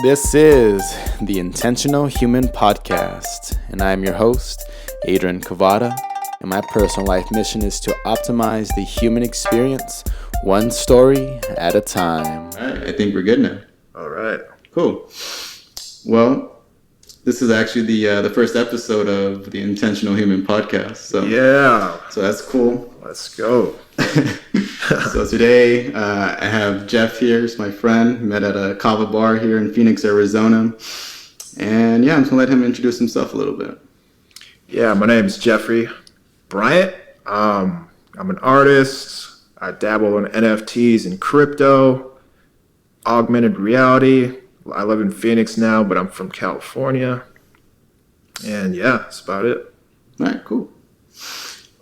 This is the Intentional Human Podcast, and I am your host, Adrian, and my personal life mission is to optimize the human experience one story at a time. All right, I think we're good now. All right. Cool. Well, this is actually the first episode of the Intentional Human Podcast. So that's cool. Let's go. So today I have Jeff here. He's my friend. We met at a kava bar here in Phoenix, Arizona. And I'm just going to let him introduce himself a little bit. Yeah, my name is Jeffrey Bryant. I'm an artist. I dabble in NFTs and crypto, augmented reality. I live in Phoenix now, but I'm from California. And that's about it. All right, cool.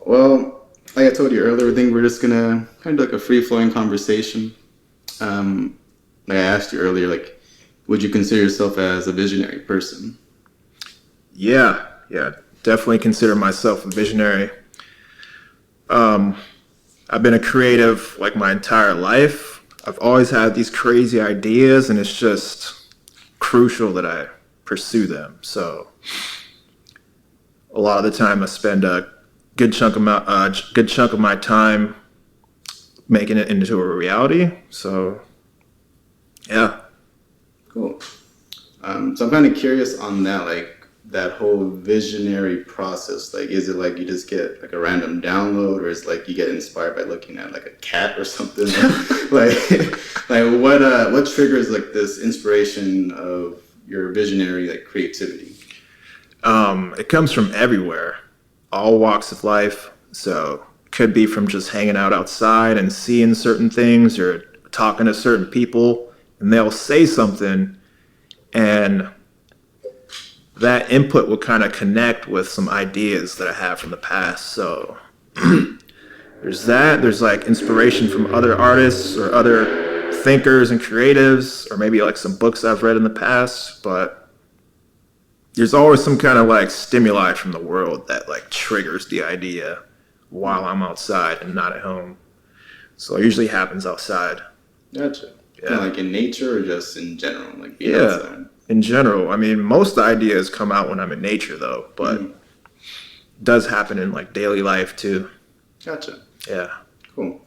Well, like I told you earlier, I think we're just gonna kind of like a free-flowing conversation. Like I asked you earlier, like, would you consider yourself as a visionary person? Yeah, definitely consider myself a visionary. I've been a creative like my entire life. I've always had these crazy ideas, and it's just crucial that I pursue them. So a lot of the time I spend a good chunk of my time making it into a reality. So, yeah. Cool. So I'm kind of curious on that, like that whole visionary process. Like, is it like you just get like a random download, or is it like you get inspired by looking at like a cat or something? like what triggers like this inspiration of your visionary like creativity? It comes from everywhere. All walks of life. So it could be from just hanging out outside and seeing certain things or talking to certain people, and they'll say something, and that input will kind of connect with some ideas that I have from the past. So there's that. There's like inspiration from other artists or other thinkers and creatives, or maybe like some books I've read in the past, but there's always some kind of like stimuli from the world that like triggers the idea while I'm outside and not at home. So it usually happens outside. Gotcha. Yeah. Kind of like in nature or just in general, like being outside? In general. I mean, most ideas come out when I'm in nature though, but it does happen in like daily life too. Gotcha. Yeah. Cool.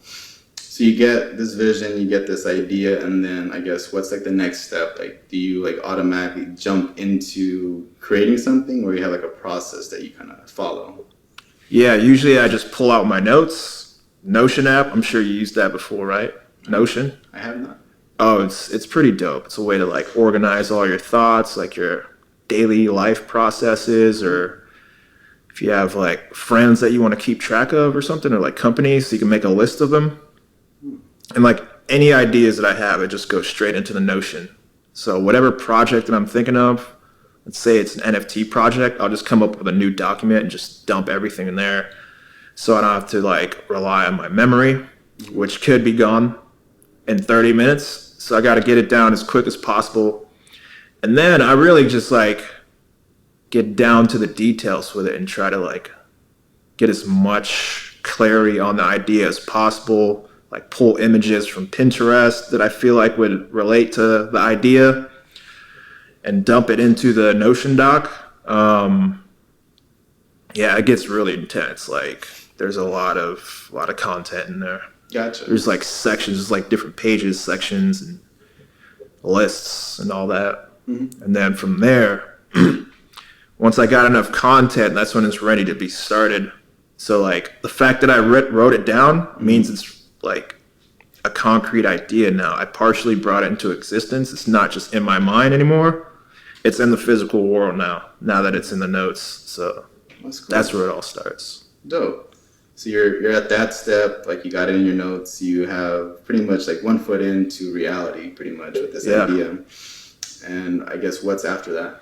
So you get this vision, you get this idea, and then I guess what's like the next step? Like, do you like automatically jump into creating something, or you have like a process that you kind of follow? Yeah, usually I just pull out my notes. Notion app, I'm sure you used that before, right? Notion? I have not. Oh, it's pretty dope. It's a way to like organize all your thoughts, like your daily life processes, or if you have like friends that you want to keep track of or something, or like companies, so you can make a list of them. And like any ideas that I have, it just goes straight into the Notion. So whatever project that I'm thinking of, let's say it's an NFT project, I'll just come up with a new document and just dump everything in there. So I don't have to like rely on my memory, which could be gone in 30 minutes. So I got to get it down as quick as possible. And then I really just like get down to the details with it and try to like get as much clarity on the idea as possible. Like pull images from Pinterest that I feel like would relate to the idea and dump it into the Notion doc. It gets really intense. Like there's a lot of content in there. Gotcha. There's like sections, there's like different pages, sections, and lists and all that. Mm-hmm. And then from there, once I got enough content, that's when it's ready to be started. So like the fact that I wrote it down means it's like a concrete idea now. I partially brought it into existence. It's not just in my mind anymore. It's in the physical world now that it's in the notes. So that's where it all starts. Dope. So you're at that step, like you got it in your notes, you have pretty much like one foot into reality pretty much with this idea. And I guess what's after that?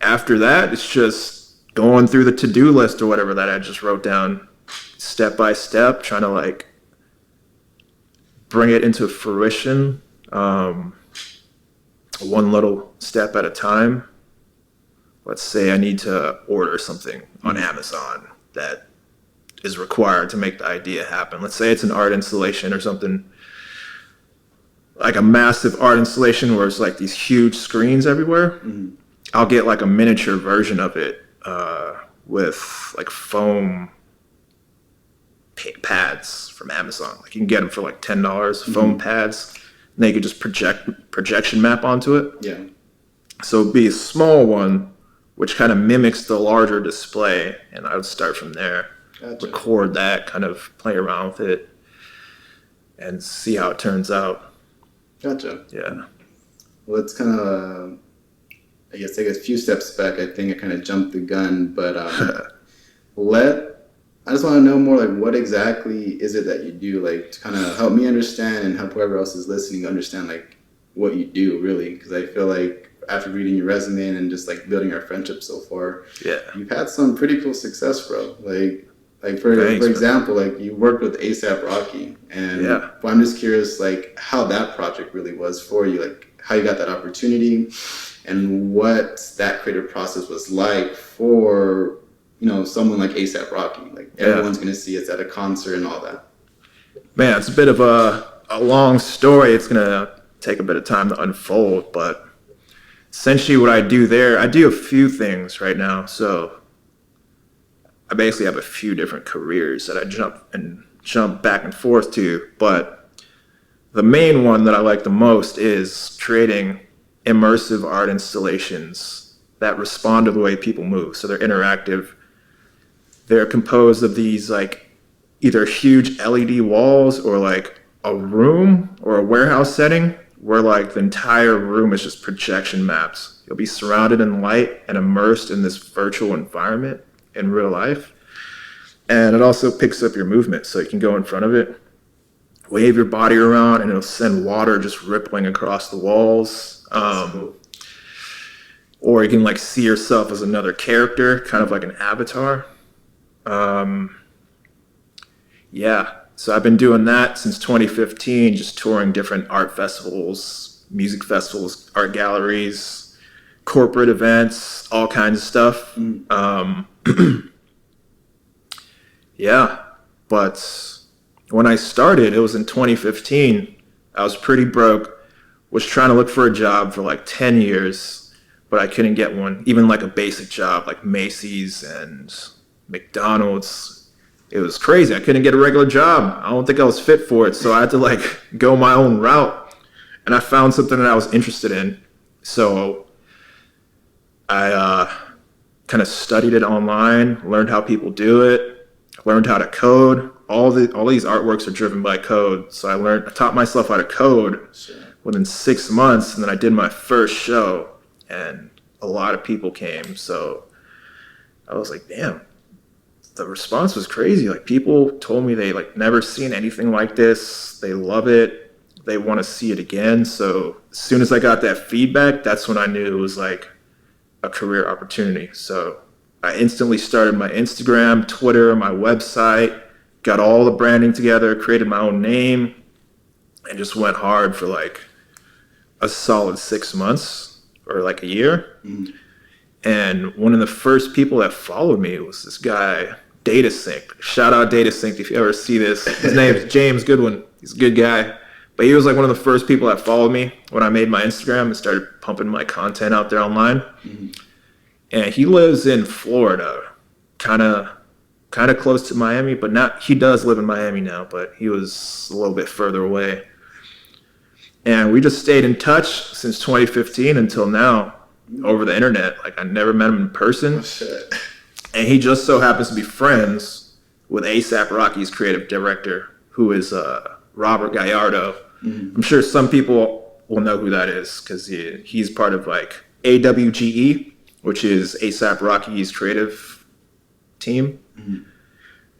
After that, it's just going through the to-do list or whatever that I just wrote down step by step, trying to like bring it into fruition, one little step at a time. Let's say I need to order something on Amazon that is required to make the idea happen. Let's say it's an art installation or something. like a massive art installation where it's like these huge screens everywhere, I'll get like a miniature version of it with like foam pads from Amazon. Like you can get them for like $10, foam pads, and they could just projection map onto it. Yeah. So it'd be a small one, which kind of mimics the larger display, and I would start from there, Gotcha. record that, kind of play around with it, and see how it turns out. Gotcha. Yeah. Well, it's kind of, I guess, take a few steps back. I think I kind of jumped the gun, but I just want to know more, like, what exactly is it that you do, like, to kind of help me understand and help whoever else is listening understand, like, what you do, really, because I feel like after reading your resume and just, like, building our friendship so far, you've had some pretty cool success, bro. Like for example, like, you worked with A$AP Rocky, and I'm just curious, like, how that project really was for you, like, how you got that opportunity, and what that creative process was like for, you know, someone like A$AP Rocky. Like, everyone's going to see us at a concert and all that. Man, it's a bit of a long story. It's going to take a bit of time to unfold, but essentially what I do there, I do a few things right now. So I basically have a few different careers that I jump back and forth to, but the main one that I like the most is creating immersive art installations that respond to the way people move. So they're interactive. They're composed of these, like, either huge LED walls or like a room or a warehouse setting where, like, the entire room is just projection maps. You'll be surrounded in light and immersed in this virtual environment in real life. And it also picks up your movement, so you can go in front of it, wave your body around, and it'll send water just rippling across the walls. Cool. Or you can, like, see yourself as another character, kind of like an avatar. So I've been doing that since 2015, just touring different art festivals, music festivals, art galleries, corporate events, all kinds of stuff. But when I started, it was in 2015. I was pretty broke, was trying to look for a job for like 10 years, but I couldn't get one, even like a basic job like Macy's and McDonald's. It was crazy. I couldn't get a regular job. I don't think I was fit for it, so I had to, like, go my own route. And I found something that I was interested in, so I kind of studied it online, learned how people do it, learned how to code. All these artworks are driven by code, so I taught myself how to code within 6 months, and then I did my first show, and a lot of people came. So I was like, damn. The response was crazy. Like, people told me they, like, never seen anything like this. They love it. They want to see it again. So as soon as I got that feedback, that's when I knew it was like a career opportunity. So I instantly started my Instagram, Twitter, my website, got all the branding together, created my own name, and just went hard for like a solid 6 months or like a year. And one of the first people that followed me was this guy, DataSync. Shout out DataSync if you ever see this. His name is James Goodwin. He's a good guy. But he was like one of the first people that followed me when I made my Instagram and started pumping my content out there online. And he lives in Florida, kind of close to Miami, but not. He does live in Miami now, but he was a little bit further away. And we just stayed in touch since 2015 until now. Over the internet. Like, I never met him in person. And he just so happens to be friends with A$AP Rocky's creative director, who is Robert Gallardo. I'm sure some people will know who that is because he's part of like AWGE, which is A$AP Rocky's creative team. And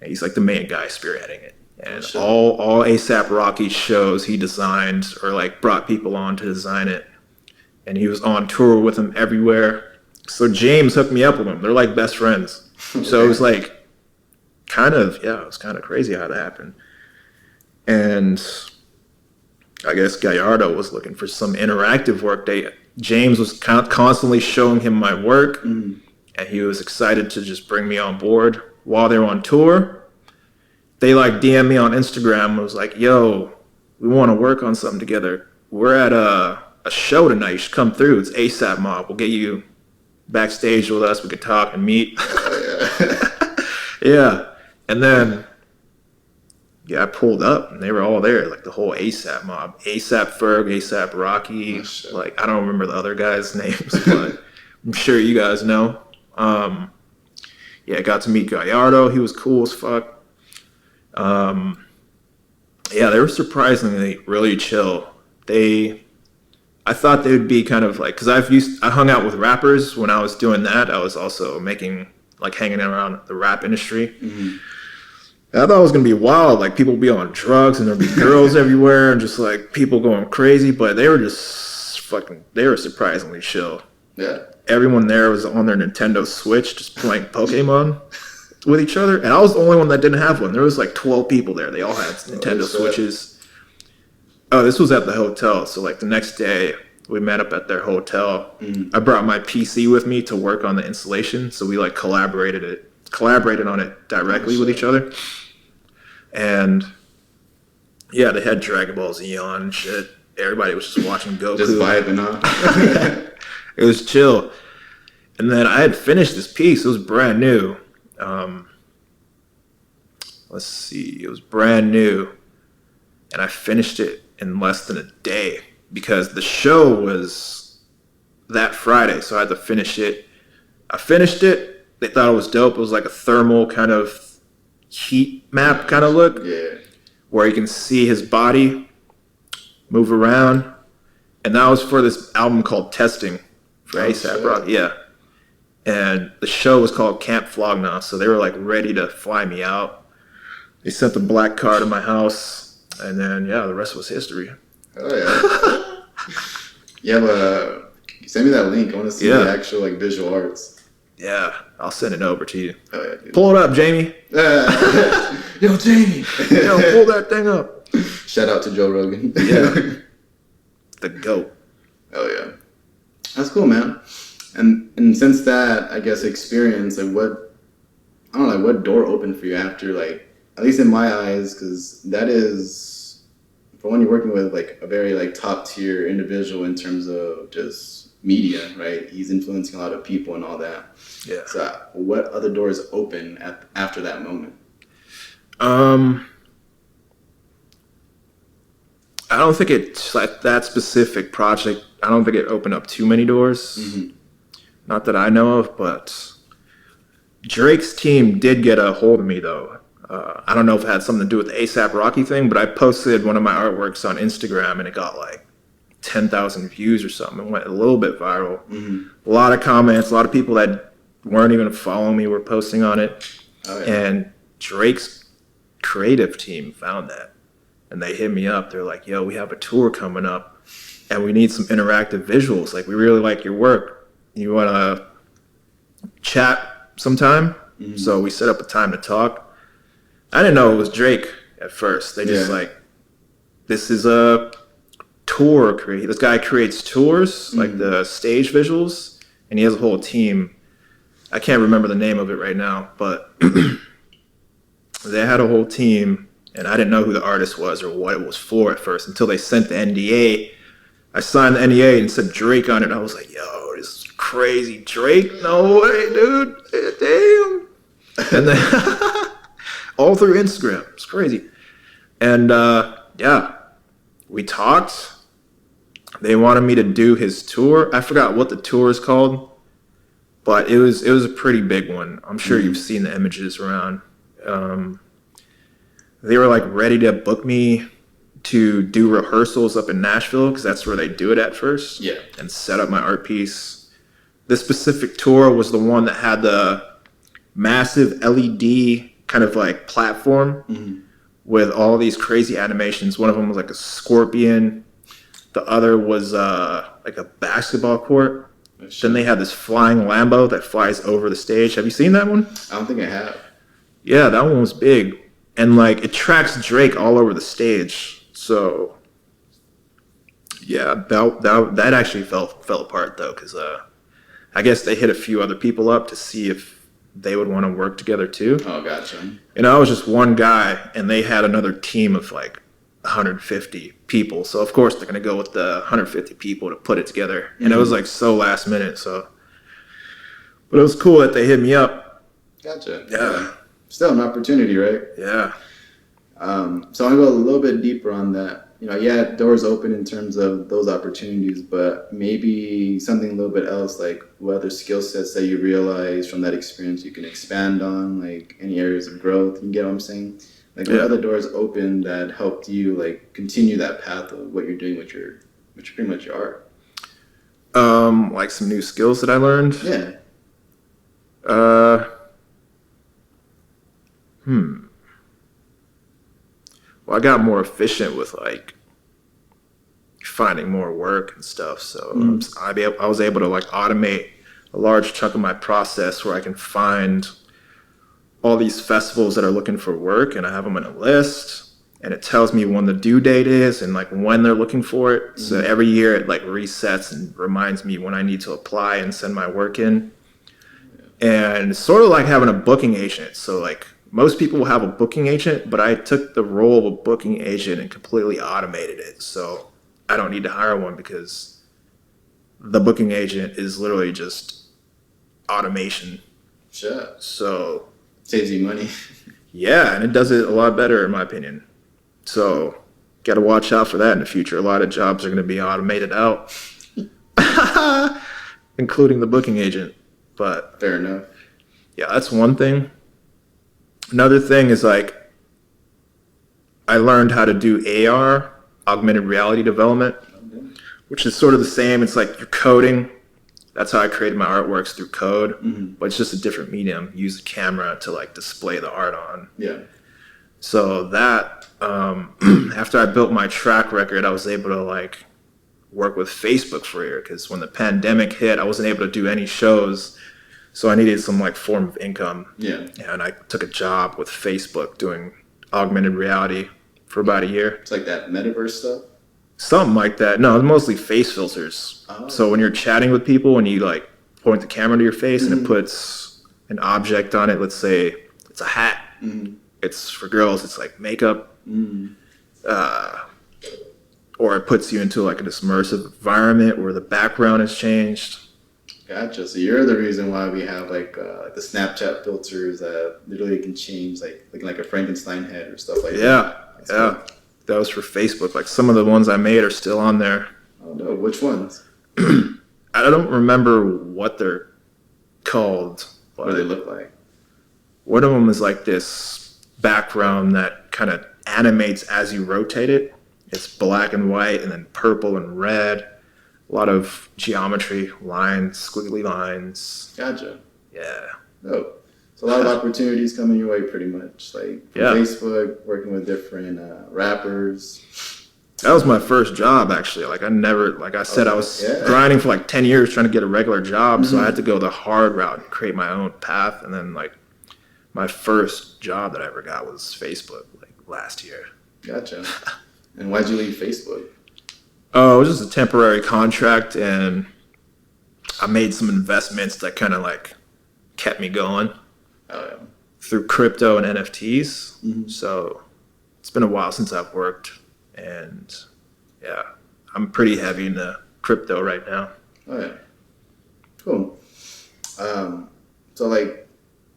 he's like the main guy spearheading it. And all A$AP Rocky shows he designed or like brought people on to design it. And he was on tour with him everywhere. So James hooked me up with him. They're like best friends. So it was like it was kind of crazy how that happened. And I guess Gallardo was looking for some interactive work. James was constantly showing him my work, and he was excited to just bring me on board while they were on tour. They like DM'd me on Instagram and was like, yo, we want to work on something together. we're at a show tonight. You should come through. It's ASAP Mob. We'll get you backstage with us. We could talk and meet. Yeah. And then, I pulled up and they were all there, like the whole ASAP Mob. ASAP Ferg, ASAP Rocky. Like, I don't remember the other guys' names, but I'm sure you guys know. I got to meet Gallardo. He was cool as fuck. They were surprisingly really chill. I thought they would be kind of like, because I hung out with rappers when I was doing that. I was also hanging around the rap industry. Mm-hmm. I thought it was going to be wild. Like, people would be on drugs and there'd be girls everywhere and just like people going crazy, but they were just they were surprisingly chill. Yeah. Everyone there was on their Nintendo Switch just playing Pokemon with each other. And I was the only one that didn't have one. There was like 12 people there. They all had Nintendo Switches. Oh, this was at the hotel. So like the next day we met up at their hotel. I brought my PC with me to work on the installation. So we like collaborated on it directly with each other. And yeah, they had Dragon Ball Z on and shit. Everybody was just watching Goku. Just vibing on. It was chill. And then I had finished this piece. It was brand new. Let's see. It was brand new. And I finished it in less than a day because the show was that Friday. So I had to finish it. I finished it. They thought it was dope. It was like a thermal kind of heat map kind of look. Yeah. Where you can see his body move around. And that was for this album called Testing for ASAP Rocky. Yeah. And the show was called Camp Flogna. So they were like ready to fly me out. They sent the black car to my house. And then, the rest was history. Oh, yeah. Send me that link. I want to see the actual like visual arts. Yeah, I'll send it over to you. Oh, yeah, dude. Pull it up, Jamie. Yo, Jamie. Pull that thing up. Shout out to Joe Rogan. Yeah. The GOAT. Oh, yeah. That's cool, man. And since that, I guess, experience, like what door opened for you after, like, at least in my eyes, because that is, for when you're working with like a very like top tier individual in terms of just media, right? He's influencing a lot of people and all that. Yeah. So what other doors open after that moment? I don't think it's like that specific project. I don't think it opened up too many doors. Mm-hmm. Not that I know of, but Drake's team did get a hold of me though. I don't know if it had something to do with the ASAP Rocky thing, but I posted one of my artworks on Instagram and it got like 10,000 views or something. It went a little bit viral. Mm-hmm. A lot of comments, a lot of people that weren't even following me were posting on it. Oh, yeah. And Drake's creative team found that. And they hit me up. They're like, yo, we have a tour coming up and we need some interactive visuals. Like, we really like your work. You want to chat sometime? Mm-hmm. So we set up a time to talk. I didn't know it was Drake at first. They just this is a tour. This guy creates tours, like the stage visuals, and he has a whole team. I can't remember the name of it right now, but they had a whole team, and I didn't know who the artist was or what it was for at first until they sent the NDA. I signed the NDA and said Drake on it. I was like, yo, this is crazy. Drake? No way, dude. Damn. And then all through Instagram. It's crazy. And we talked. They wanted me to do his tour. I forgot what the tour is called, but it was a pretty big one. I'm sure you've seen the images around. They were like ready to book me to do rehearsals up in Nashville because that's where they do it at first. Yeah. And set up my art piece. This specific tour was the one that had the massive LED kind of like platform with all these crazy animations. One of them was like a scorpion. The other was like a basketball court. Then they had this flying Lambo that flies over the stage. Have you seen that one? I don't think I have. Yeah, that one was big. And like it tracks Drake all over the stage. So yeah, that actually fell apart though, because I guess they hit a few other people up to see if they would want to work together too. Oh, gotcha. And I was just one guy, and they had another team of like 150 people. So of course they're going to go with the 150 people to put it together. And it was like so last minute. So, but it was cool that they hit me up. Gotcha. Yeah. Still an opportunity, right? Yeah. So I'll go a little bit deeper on that. Doors open in terms of those opportunities, but maybe something a little bit else, like what other skill sets that you realize from that experience you can expand on, like any areas of growth. You get what I'm saying? Like what other doors open that helped you like continue that path of what you're doing with your, which pretty much your art. Like some new skills that I learned. Yeah. Well, I got more efficient with like finding more work and stuff. So I was able to like automate a large chunk of my process where I can find all these festivals that are looking for work, and I have them in a list, and it tells me when the due date is and like when they're looking for it. So every year it like resets and reminds me when I need to apply and send my work in. And it's sort of like having a booking agent. So like most people will have a booking agent, but I took the role of a booking agent and completely automated it. So I don't need to hire one because the booking agent is literally just automation. Sure. So Saves you money. yeah, and it does it a lot better in my opinion. So got to watch out for that in the future. A lot of jobs are going to be automated out, including the booking agent. But Fair enough. yeah, that's one thing. Another thing is like I learned how to do AR, augmented reality development, which is sort of the same. It's like you're coding. That's how I created my artworks, through code, but it's just a different medium. Use a camera to like display the art on. Yeah. So that after I built my track record, I was able to like work with Facebook for a year, because when the pandemic hit, I wasn't able to do any shows. So I needed some like form of income. Yeah. And I took a job with Facebook doing augmented reality for about a year. It's like that metaverse stuff. Something like that. No, it's mostly face filters. Oh. So when you're chatting with people and you like point the camera to your face and it puts an object on it, let's say it's a hat. It's for girls, it's like makeup. Or it puts you into like an immersive environment where the background has changed. Gotcha. So you're the reason why we have like the Snapchat filters that literally can change like a Frankenstein head or stuff like that. That's Yeah. cool. That was for Facebook. Like some of the ones I made are still on there. Oh no, which ones? I don't remember what they're called. What do they look like? One of them is like this background that kind of animates as you rotate it. It's black and white and then purple and red. A lot of geometry, lines, squiggly lines. Gotcha. Yeah. Oh, so a lot of opportunities coming your way, pretty much. Like from Facebook, working with different rappers. That was my first job, actually. Like I said, I was grinding for like 10 years trying to get a regular job. So I had to go the hard route and create my own path. And then like my first job that I ever got was Facebook, like last year. Gotcha. And why'd you leave Facebook? Oh, it was just a temporary contract, and I made some investments that kind of like kept me going through crypto and NFTs. So it's been a while since I've worked, and yeah, I'm pretty heavy into crypto right now. Oh yeah, cool. So like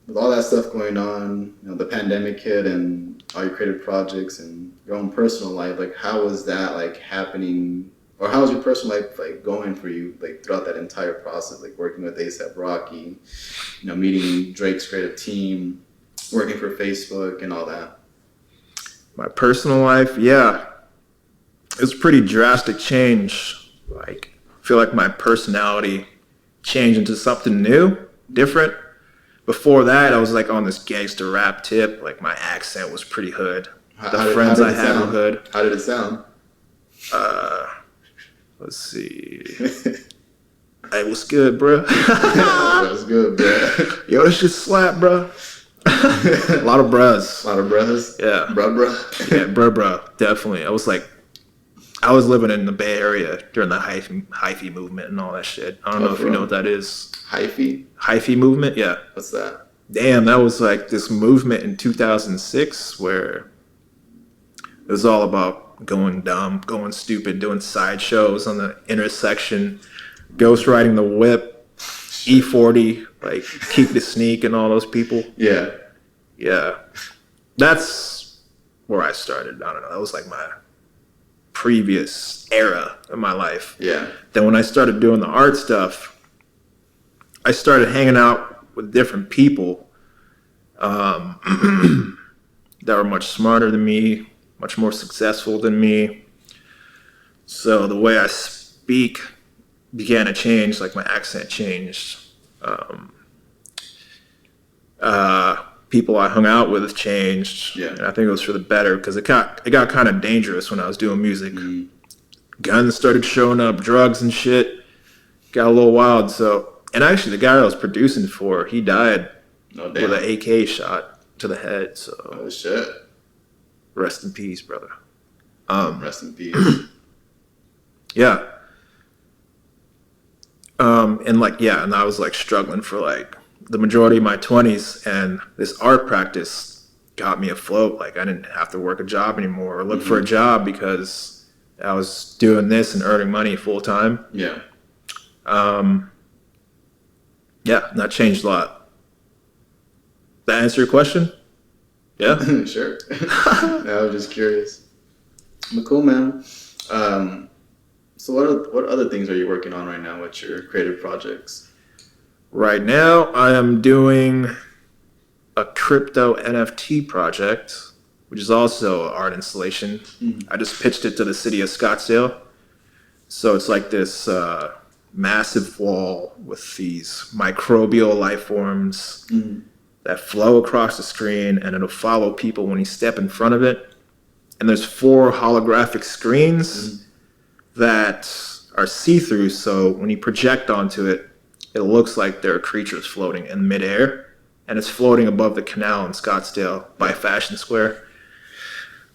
with all that stuff going on, the pandemic hit and all your creative projects and your own personal life, like how was that like happening, or how was your personal life like going for you like throughout that entire process, like working with A$AP Rocky, meeting Drake's creative team, working for Facebook and all that? My personal life, yeah, it was a pretty drastic change. Like I feel like my personality changed into something new, different. Before that, I was like on this gangster rap tip. Like my accent was pretty hood. The friends I had were hood. How did it sound? Let's see. Hey, what's good, bro? That's good, bro. Yo, this shit slap, bro. A lot of bros. A lot of brothers? Yeah. Bruh. Yeah, bro. Definitely. I was living in the Bay Area during the hyphy movement and all that shit. I don't know if you know what that is. Hyphy? Hyphy movement? Yeah. What's that? Damn, that was like this movement in 2006 where it was all about going dumb, going stupid, doing sideshows on the intersection, ghost riding the whip, E40, like Keep the Sneak and all those people. Yeah. Yeah. That's where I started. I don't know. That was like my previous era of my life. Yeah. Then when I started doing the art stuff, I started hanging out with different people that were much smarter than me, much more successful than me. So the way I speak began to change, like my accent changed. People I hung out with changed. Yeah. And I think it was for the better because it got kind of dangerous when I was doing music. Mm. Guns started showing up, drugs and shit. Got a little wild. So, and actually the guy I was producing for, he died No, with an AK shot to the head. So Oh, shit. rest in peace, brother. Rest in peace. Yeah. And I was like struggling for like the majority of my 20s, and this art practice got me afloat. Like I didn't have to work a job anymore or look for a job because I was doing this and earning money full time. Yeah. Yeah, and that changed a lot. That answer your question? Yeah. Sure. I was just curious. But cool, man. So what other things are you working on right now? What's your creative projects? Right now, I am doing a crypto NFT project, which is also an art installation. I just pitched it to the city of Scottsdale. So it's like this massive wall with these microbial life forms that flow across the screen, and it'll follow people when you step in front of it. And there's 4 holographic screens that are see-through, so when you project onto it, it looks like there are creatures floating in midair, and it's floating above the canal in Scottsdale by Fashion Square.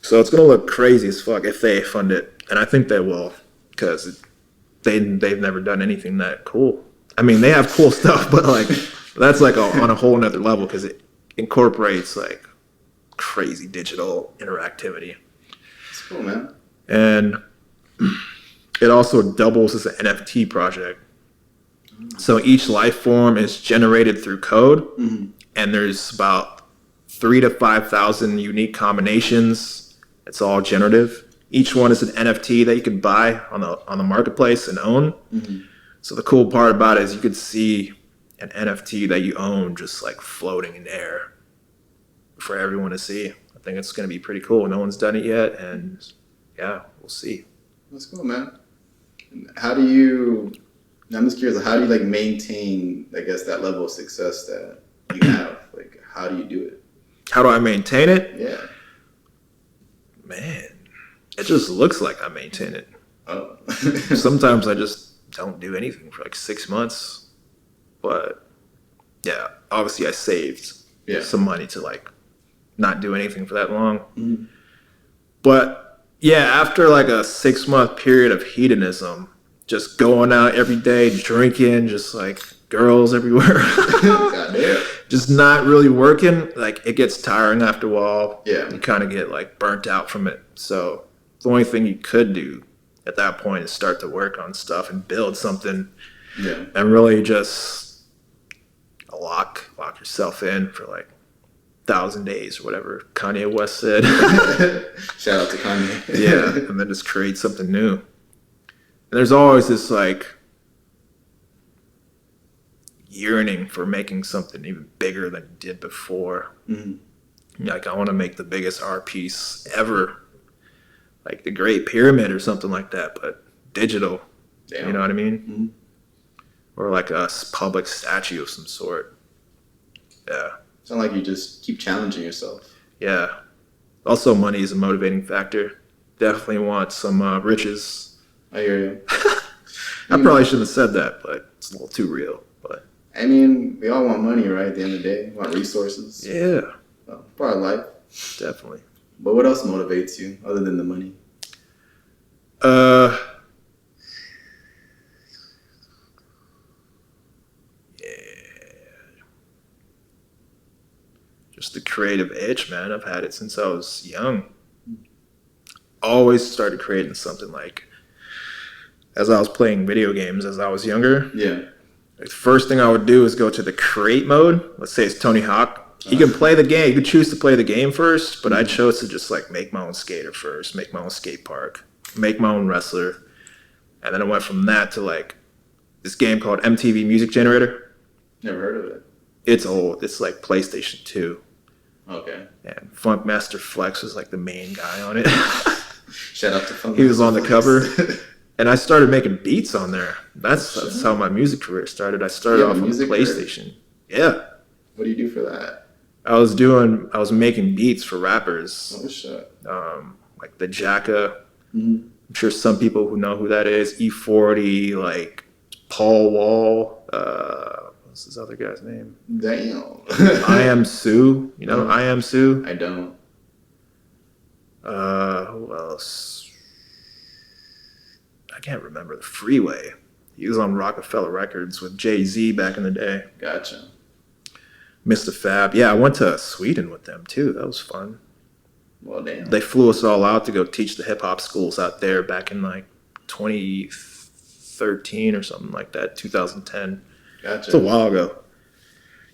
So it's gonna look crazy as fuck if they fund it, and I think they will, because they've never done anything that cool. I mean, they have cool stuff, but like that's like on a whole nother level because it incorporates like crazy digital interactivity. It's cool, man. And it also doubles as an NFT project. So each life form is generated through code, and there's about 3,000 to 5,000 unique combinations. It's all generative. Each one is an NFT that you can buy on the marketplace and own. So the cool part about it is you could see an NFT that you own just like floating in air for everyone to see. I think it's going to be pretty cool. No one's done it yet, and yeah, we'll see. That's cool, man. How do you? I'm just curious. How do you like maintain, I guess, that level of success that you have? Like, how do you do it? How do I maintain it? Yeah. Man, it just looks like I maintain it. Oh. Sometimes I just don't do anything for like 6 months. But yeah, obviously I saved some money to like not do anything for that long. But yeah, after like a 6-month period of hedonism, just going out every day, drinking, just like girls everywhere. Goddamn. Just not really working. Like it gets tiring after a while. Yeah. You kind of get like burnt out from it. So the only thing you could do at that point is start to work on stuff and build something. Yeah. And really just lock yourself in for like 1,000 days or whatever Kanye West said. Shout out to Kanye. Yeah. And then just create something new. And there's always this like yearning for making something even bigger than you did before. Like I want to make the biggest art piece ever, like the Great Pyramid or something like that, but digital. Damn. You know what I mean? Or like a public statue of some sort. Yeah. Sound like you just keep challenging yourself. Yeah. Also, money is a motivating factor. Definitely want some riches. I hear you. I probably shouldn't have said that, but it's a little too real. But I mean, we all want money, right? At the end of the day, we want resources. yeah, Part of life. definitely. But what else motivates you other than the money? Just the creative itch, man. I've had it since I was young. always started creating something. Like, as I was playing video games as I was younger, the first thing I would do is go to the create mode. Let's say it's Tony Hawk. You can play the game. You can choose to play the game first, but I chose to just like make my own skater first, make my own skate park, make my own wrestler. And then I went from that to like this game called MTV Music Generator. Never heard of it. It's old. It's like PlayStation 2. Okay. And Funkmaster Flex was like the main guy on it. Shout out to Funkmaster. He was on the cover. And I started making beats on there. That's how my music career started. I started off on PlayStation. Yeah. What do you do for that? I was making beats for rappers. Oh shit. Like the Jacka. Mm-hmm. I'm sure some people who know who that is. E40, like Paul Wall. What's this other guy's name? Damn. I Am Sue. You know I Am Sue? I don't. Who else? I can't remember. The Freeway. He was on Rockefeller Records with Jay-Z back in the day. Gotcha. Mr. Fab. Yeah, I went to Sweden with them too. That was fun. Well, damn. They flew us all out to go teach the hip hop schools out there back in like 2013 or something like that, 2010. Gotcha. It's a while ago.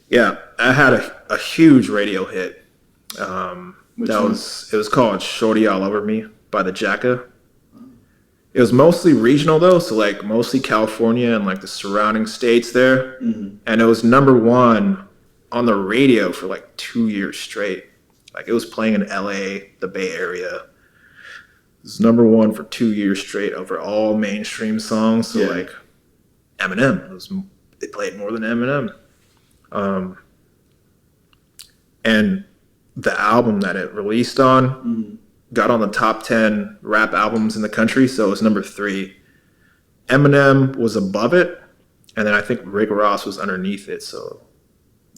Yeah, I had a huge radio hit. Which one? It was called "Shorty All Over Me" by the Jacka. It was mostly regional though, so like mostly California and like the surrounding states there. Mm-hmm. And it was #1 on the radio for like 2 years straight. Like it was playing in LA, the Bay Area. It was #1 for 2 years straight over all mainstream songs. So like Eminem, they played more than Eminem. And the album that it released on got on the top 10 rap albums in the country, so it was #3. Eminem was above it, and then I think Rick Ross was underneath it, so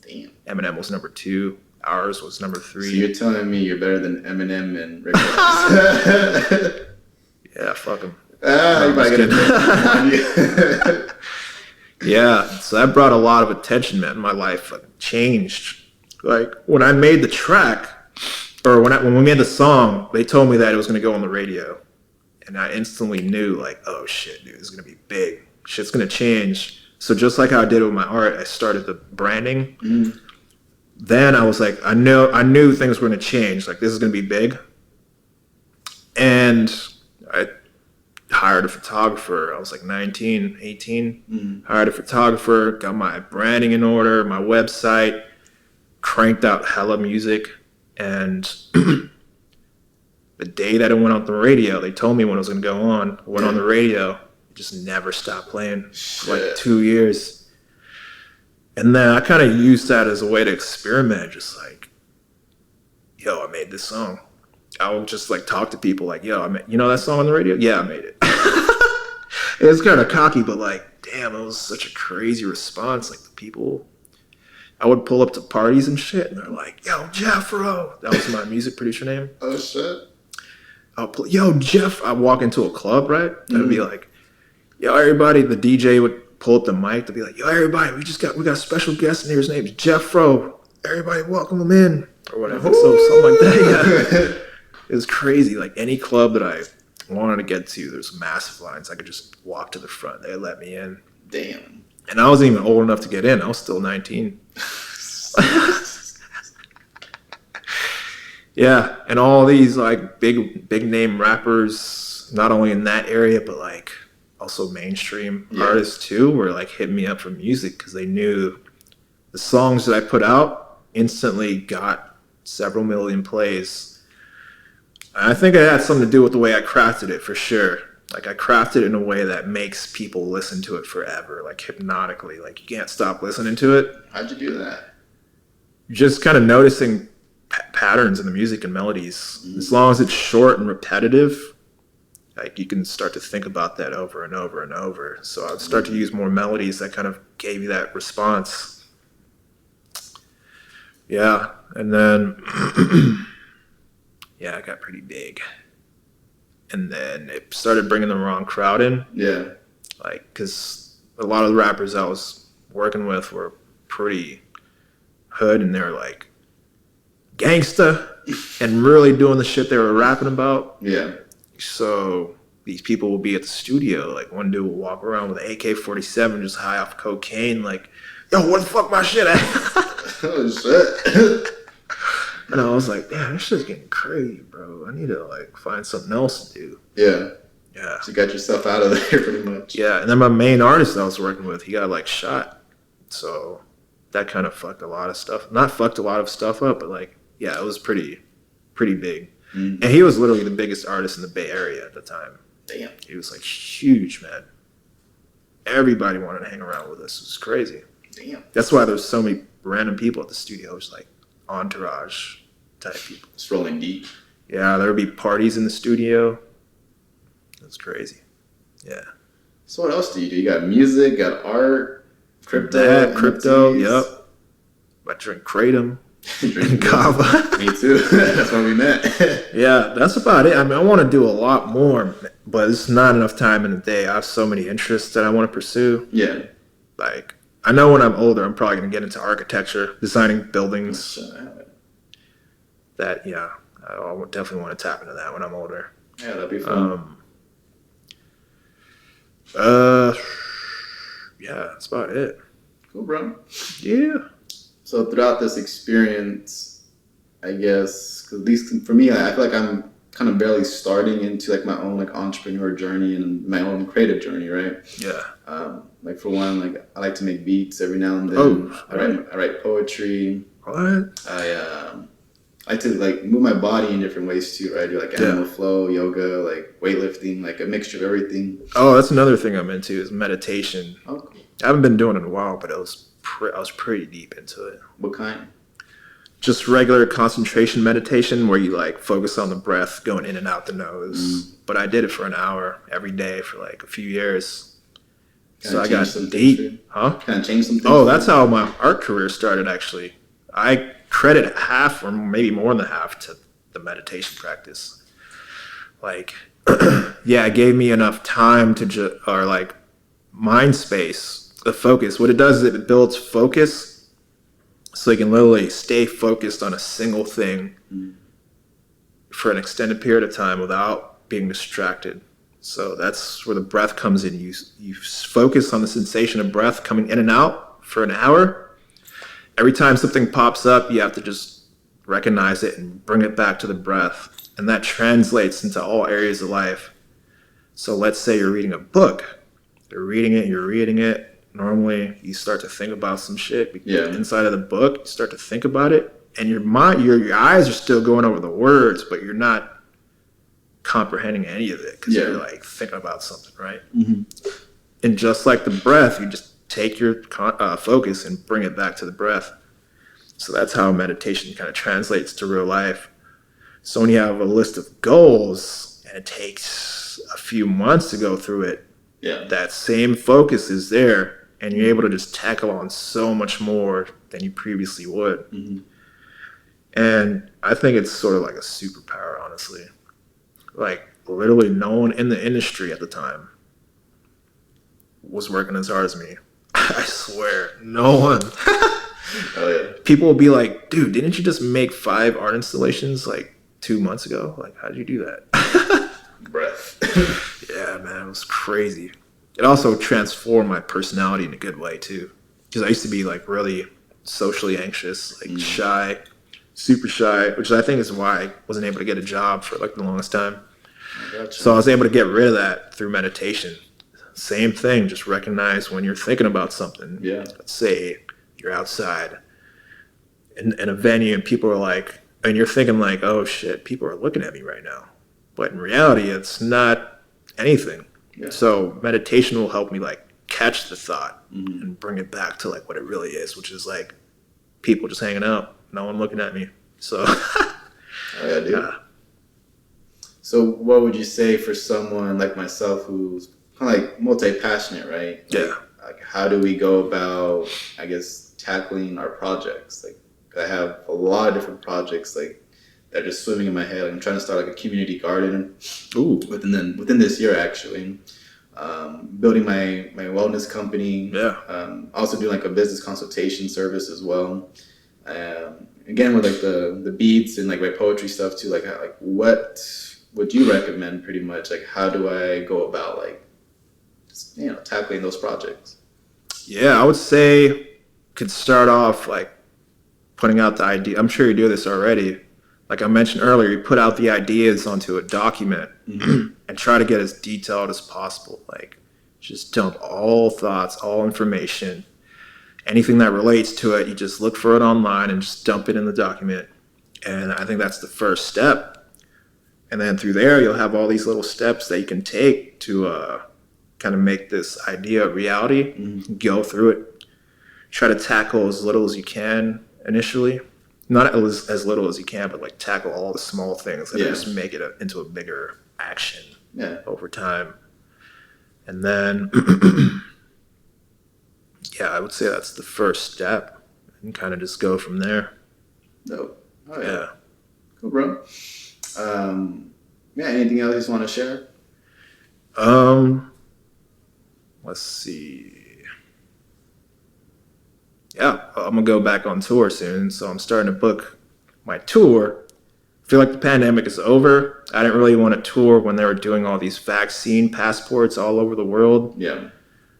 damn. Eminem was #2. Ours was #3. So you're telling me you're better than Eminem and Rick Ross? Yeah, fuck him. You might get a Yeah, so that brought a lot of attention, man. My life changed. Like when I made the track, or when we made the song, they told me that it was going to go on the radio, and I instantly knew, like, oh shit, dude, this is going to be big. Shit's going to change. So just like how I did with my art, I started the branding. Then I was like, I knew things were going to change. Like, this is going to be big. And I hired a photographer. I was like 19, 18. Hired a photographer, got my branding in order, my website, cranked out hella music. And the day that it went on the radio, they told me when it was going to go on. It went on the radio. It just never stopped playing for like 2 years. And then I kind of used that as a way to experiment. Just like, yo, I made this song. I would just like talk to people like, yo, you know that song on the radio? Yeah, I made it. It was kind of cocky, but like, damn, it was such a crazy response. Like the people, I would pull up to parties and shit, and they're like, yo, Jeffrey. That was my music producer name. Oh, shit. Yo, Jeff. I'd walk into a club, right? I'd be like, yo, everybody. The DJ would pull up the mic to be like, yo, everybody, we got a special guest in here. His name's Jeffro. Everybody welcome him in. Or whatever. So something like that, yeah. It was crazy. Like any club that I wanted to get to, there's massive lines. I could just walk to the front. They let me in. Damn. And I wasn't even old enough to get in. I was still 19. Yeah, and all these like big name rappers, not only in that area, but like also mainstream artists too, were like hitting me up for music because they knew the songs that I put out instantly got several million plays. And I think it had something to do with the way I crafted it for sure. Like I crafted it in a way that makes people listen to it forever, like hypnotically. Like you can't stop listening to it. How'd you do that? Just kind of noticing patterns in the music and melodies. As long as it's short and repetitive, like you can start to think about that over and over and over. So I would start to use more melodies that kind of gave you that response. Yeah, and then yeah, it got pretty big. And then it started bringing the wrong crowd in. Yeah. Like, because a lot of the rappers I was working with were pretty hood, and they were like gangsta and really doing the shit they were rapping about. Yeah. So these people will be at the studio. Like one dude will walk around with an AK-47 just high off cocaine. Like, yo, where the fuck my shit at? Oh shit. And I was like, damn, this shit's getting crazy, bro. I need to like find something else to do. Yeah. Yeah. So you got yourself out of there pretty much. Yeah. And then my main artist I was working with, he got like shot. So that kind of fucked a lot of stuff. Not fucked a lot of stuff up, but like, yeah, it was pretty big. Mm-hmm. And he was literally the biggest artist in the Bay Area at the time. Damn. He was like huge, man. Everybody wanted to hang around with us. It was crazy. Damn. That's why there's so many random people at the studio. It was like entourage type people. It's rolling deep. Yeah, there would be parties in the studio. It was crazy. Yeah. So what else do? You got music, got art, crypto. Crypto, yep. I drink Kratom. And kava. Me too. That's when we met. Yeah, that's about it. I mean, I want to do a lot more, but it's not enough time in the day. I have so many interests that I want to pursue. Yeah. Like, I know when I'm older, I'm probably going to get into architecture, designing buildings. That, yeah, I would definitely want to tap into that when I'm older. Yeah, that'd be fun. Yeah, that's about it. Cool, bro. Yeah. So throughout this experience, I guess, 'cause at least for me, I feel like I'm kind of barely starting into like my own like entrepreneur journey and my own creative journey, right? Yeah. Like for one, like I like to make beats every now and then. Oh, I write poetry. What? I like to like move my body in different ways too, right? I do like animal flow, yoga, like weightlifting, like a mixture of everything. Oh, that's another thing I'm into is meditation. Oh, cool. I haven't been doing it in a while, but I was pretty deep into it. What kind? Just regular concentration meditation where you like focus on the breath going in and out the nose. But I did it for an hour every day for like a few years. So I got deep. Huh? Kind of changed some things. Oh, that's how my art career started actually. I credit half or maybe more than half to the meditation practice. Like, yeah, it gave me enough time to or like mind space, the focus. What it does is it builds focus so you can literally stay focused on a single thing for an extended period of time without being distracted. So that's where the breath comes in. You focus on the sensation of breath coming in and out for an hour. Every time something pops up, you have to just recognize it and bring it back to the breath. And that translates into all areas of life. So let's say you're reading a book. You're reading it. Normally, you start to think about some shit. Inside of the book, you start to think about it. And your mind, your eyes are still going over the words, but you're not comprehending any of it because you're like thinking about something, right? Mm-hmm. And just like the breath, you just take your focus and bring it back to the breath. So that's how meditation kind of translates to real life. So when you have a list of goals and it takes a few months to go through it, that same focus is there and you're able to just tackle on so much more than you previously would. Mm-hmm. And I think it's sort of like a superpower, honestly. Like, literally no one in the industry at the time was working as hard as me. I swear, no one. Oh, yeah. People will be like, dude, didn't you just make 5 art installations like 2 months ago? Like, how did you do that? Breath. Yeah, man, it was crazy. It also transformed my personality in a good way, too. Because I used to be like really socially anxious, like shy, super shy, which I think is why I wasn't able to get a job for like the longest time. Gotcha. So I was able to get rid of that through meditation. Same thing, just recognize when you're thinking about something. Yeah. Let's say you're outside in a venue and people are like, and you're thinking like, oh shit, people are looking at me right now. But in reality, it's not anything. Yeah. So meditation will help me like catch the thought and bring it back to like what it really is, which is like people just hanging out, no one looking at me. So, oh, yeah, dude. So what would you say for someone like myself who's kind of like multi-passionate, right? Yeah. Like how do we go about, I guess, tackling our projects? Like I have a lot of different projects like that are just swimming in my head. Like, I'm trying to start like a community garden. Ooh. Within this year, actually. Building my wellness company. Yeah. Also doing like a business consultation service as well. Again with like the beats and like my poetry stuff too. Like what would you recommend pretty much? Like, how do I go about, like, tackling those projects? Yeah, I would say could start off like putting out the idea. I'm sure you do this already. Like I mentioned earlier, you put out the ideas onto a document and try to get as detailed as possible. Like just dump all thoughts, all information, anything that relates to it. You just look for it online and just dump it in the document. And I think that's the first step. And then through there, you'll have all these little steps that you can take to kind of make this idea a reality. Go through it. Try to tackle as little as you can initially. Not as little as you can, but like tackle all the small things that just make it into a bigger action over time. And then, I would say that's the first step, and kind of just go from there. Dope. Oh yeah. Cool, bro. Anything else you just want to share? Let's see. Yeah, I'm gonna go back on tour soon, so I'm starting to book my tour. I feel like the pandemic is over. I didn't really want to tour when they were doing all these vaccine passports all over the world. Yeah.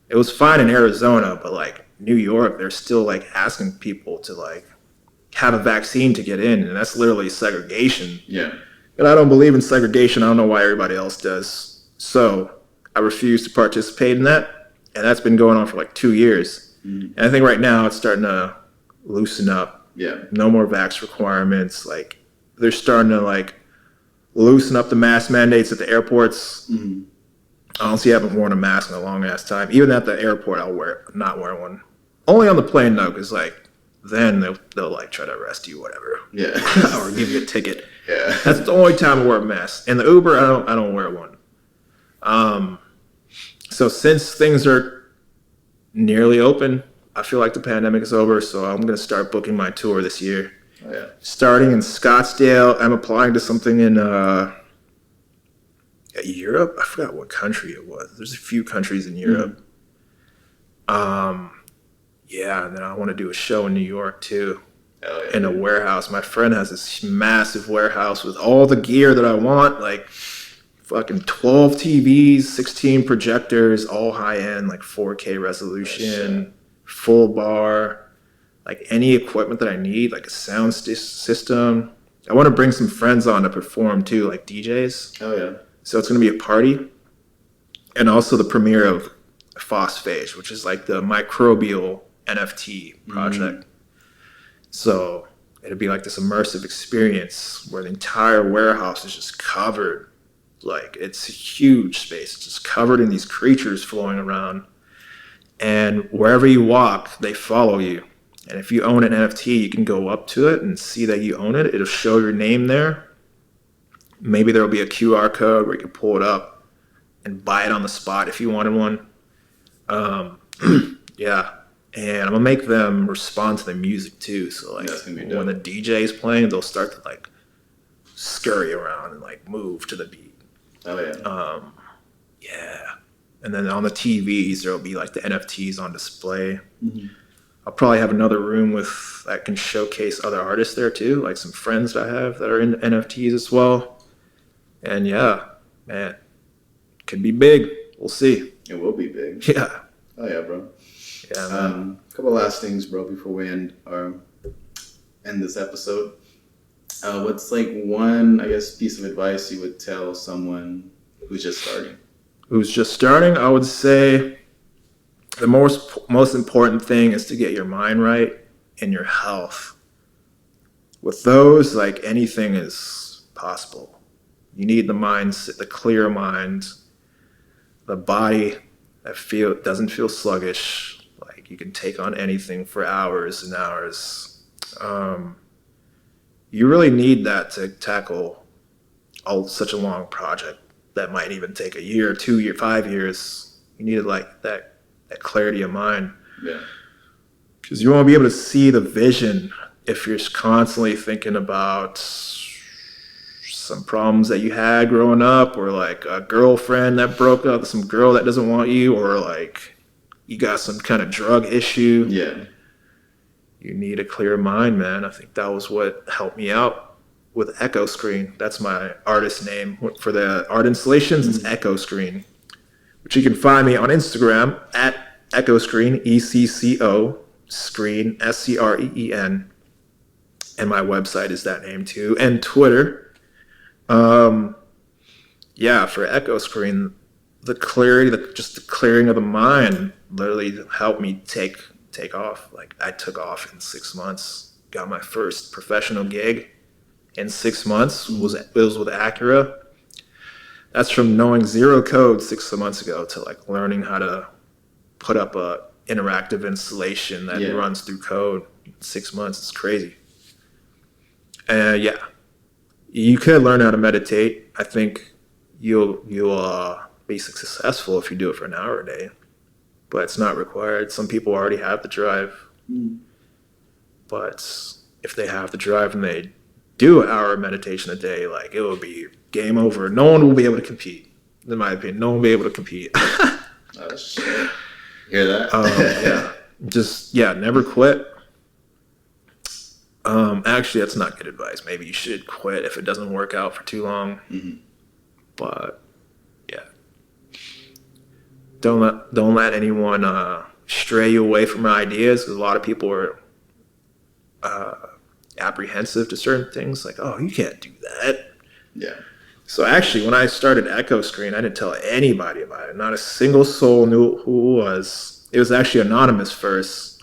It was fine in Arizona, but like New York, they're still like asking people to like have a vaccine to get in, and that's literally segregation. Yeah. And I don't believe in segregation. I don't know why everybody else does. So I refuse to participate in that, and that's been going on for like 2 years. And I think right now it's starting to loosen up. Yeah. No more vax requirements. Like they're starting to like loosen up the mask mandates at the airports. Honestly, I haven't worn a mask in a long ass time. Even at the airport, I'll not wear one. Only on the plane though, because like then they'll like try to arrest you, whatever. Yeah. Or give you a ticket. Yeah. That's the only time I wear a mask. In the Uber, I don't wear one. So since things are nearly open, I feel like the pandemic is over, so I'm going to start booking my tour this year. Oh, yeah. Starting in Scottsdale. I'm applying to something in Europe. I forgot what country it was. There's a few countries in Europe. And then I want to do a show in New York too. Oh, yeah. In a warehouse. My friend has this massive warehouse with all the gear that I want, like fucking 12 TVs, 16 projectors, all high-end, like 4K resolution, full bar, like any equipment that I need, like a sound system. I want to bring some friends on to perform too, like DJs. Oh, yeah. So it's going to be a party. And also the premiere of Phosphage, which is like the microbial NFT project. So it'll be like this immersive experience where the entire warehouse is just covered. Like it's a huge space, just covered in these creatures flowing around. And wherever you walk, they follow you. And if you own an NFT, you can go up to it and see that you own it. It'll show your name there. Maybe there'll be a QR code where you can pull it up and buy it on the spot if you wanted one. And I'm gonna make them respond to the music too. So like when the DJ is playing, they'll start to like scurry around and like move to the beat. Oh yeah. And then on the TVs, there'll be like the NFTs on display. I'll probably have another room that can showcase other artists there too, like some friends that I have that are in NFTs as well. And could be big. We'll see. It will be big. Yeah. Oh yeah, bro. Yeah, man. Couple last things, bro, before we end this episode. What's like one, I guess, piece of advice you would tell someone who's just starting? I would say the most important thing is to get your mind right and your health. With those, like anything is possible. You need the mindset, the clear mind, the body that doesn't feel sluggish. Like you can take on anything for hours and hours. You really need that to tackle such a long project that might even take a year, 2 years, 5 years. You need like that clarity of mind. Yeah. Because you won't be able to see the vision if you're constantly thinking about some problems that you had growing up, or like a girlfriend that broke up, some girl that doesn't want you, or like you got some kind of drug issue. Yeah. You need a clear mind, man. I think that was what helped me out. with Ecco Screen. That's my artist name. For the art installations, it's Ecco Screen, which you can find me on Instagram at Ecco Screen, ECCO Screen, SCREEN. And my website is that name too. And Twitter. For Ecco Screen, the clarity, just the clearing of the mind literally helped me take off. Like, I took off in 6 months, got my first professional gig in 6 months. It was with Acura. That's from knowing zero code 6 months ago to like learning how to put up a interactive installation that runs through code in 6 months. It's crazy. And you could learn how to meditate. I think you'll be successful if you do it for an hour a day, but it's not required. Some people already have the drive, but if they have the drive and they do an hour of meditation a day, like, it will be game over. No one will be able to compete. In my opinion, no one will be able to compete. Oh shit! Hear that? Never quit. Actually, that's not good advice. Maybe you should quit if it doesn't work out for too long. But don't let anyone stray you away from ideas. Because a lot of people are apprehensive to certain things. Like, oh, you can't do that. Yeah. So actually, when I started Ecco Screen, I didn't tell anybody about it. Not a single soul knew who it was. It was actually anonymous first.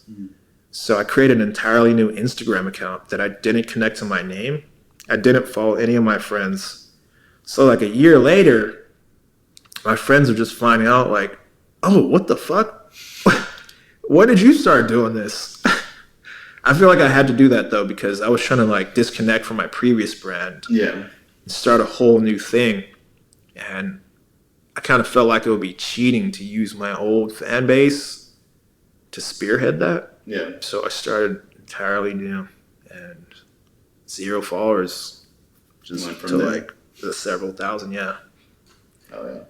So I created an entirely new Instagram account that I didn't connect to my name. I didn't follow any of my friends. So like a year later, my friends are just finding out like, oh, what the fuck? When did you start doing this? I feel like I had to do that though, because I was trying to like disconnect from my previous brand. And start a whole new thing. And I kind of felt like it would be cheating to use my old fan base to spearhead that. So I started entirely new, and 0 followers, just went from to there. like several thousand. Oh yeah.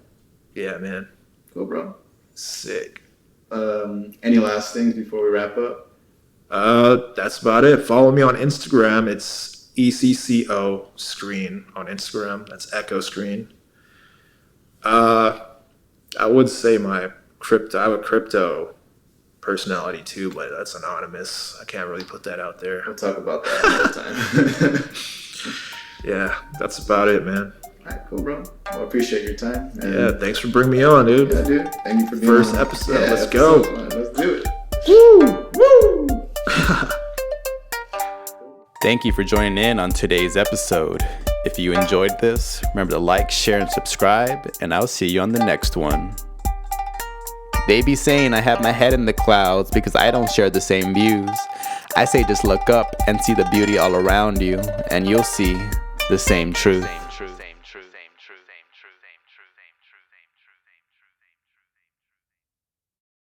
Yeah, man. Cool, bro. Sick. Any last things before we wrap up? That's about it. Follow me on Instagram. It's ECCO Screen on Instagram. That's Ecco Screen. I would say I have a crypto personality too, but that's anonymous. I can't really put that out there. We'll talk about that another time. Yeah, that's about it, man. All right, cool, bro. Well, I appreciate your time. And thanks for bringing me on, dude. Yeah, dude. Thank you for being First on. episode. Yeah, Let's go. Let's do it. Woo! Thank you for joining in on today's episode. If you enjoyed this, remember to like, share, and subscribe, and I'll see you on the next one. They be saying I have my head in the clouds because I don't share the same views. I say just look up and see the beauty all around you, and you'll see the same truth.